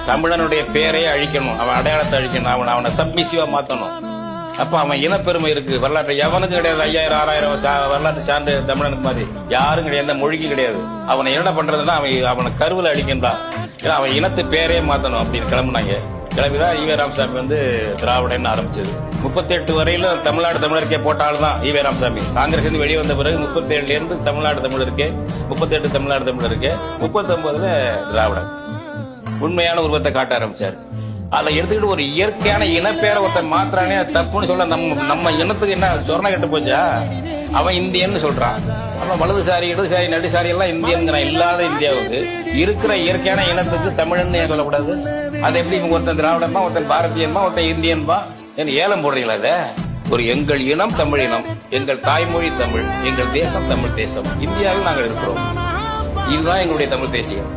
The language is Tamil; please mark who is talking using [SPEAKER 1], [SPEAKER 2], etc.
[SPEAKER 1] தமிழனுடைய பேரையே அழிக்கணும், அவன் அடையாளத்தை அழிக்கணும், அவனை சப்மிசிவா மாத்தணும். அப்ப அவன் இனப்பெருமை இருக்கு. வரலாற்று எவனுக்கு கிடையாது. 5000 6000 வரலாற்று சார்ந்த தமிழனுக்கு மாதிரி யாரும் கிடையாது, எந்த மொழிக்கு கிடையாது. அவனை என்ன பண்றதுன்னா அவனை கருவில் அழிக்கின்றான். ஏன்னா அவன் இனத்து பேரே மாத்தணும் அப்படின்னு கிளம்புனாங்க. கிளம்பிதான் ஈவே ராமசாமி திராவிடன்னு ஆரம்பிச்சது. 38 வரையில தமிழ்நாடு தமிழருக்கே போட்டாலும் தான் ஈவே ராமசாமி. காங்கிரஸ் இருந்து வெளியே வந்த பிறகு 37 இருந்து தமிழ்நாடு தமிழருக்கே, 38 தமிழ்நாடு தமிழருக்கே, 39 திராவிடன் உண்மையான உருவத்தை காட்ட ஆரம்பிச்சாரு. அதை எடுத்துக்கிட்டு ஒரு இயற்கையான இனப்பேரை ஒருத்தன் மாத்திரானே தப்புன்னு சொல்ல, நம்ம இனத்துக்கு என்ன சொர்ண கட்டு போச்சா? அவன் இந்தியன்னு சொல்றான். அவன் வலதுசாரி இடதுசாரி நடுசாரி எல்லாம் இந்தியன் இல்லாத இந்தியாவுக்கு இருக்கிற இயற்கையான இனத்துக்கு தமிழன்னு ஏன் சொல்லக்கூடாது? அது எப்படி ஒருத்தன் திராவிடமா, ஒருத்தன் பாரதியன்பா, ஒருத்தன் இந்தியன்பா என்று ஏலம் போடுறீங்களா? அதை ஒரு எங்கள் இனம் தமிழ் இனம், எங்கள் தாய்மொழி தமிழ், எங்கள் தேசம் தமிழ் தேசம், இந்தியாவில் நாங்கள் இருக்கிறோம். இதுதான் எங்களுடைய தமிழ் தேசியம்.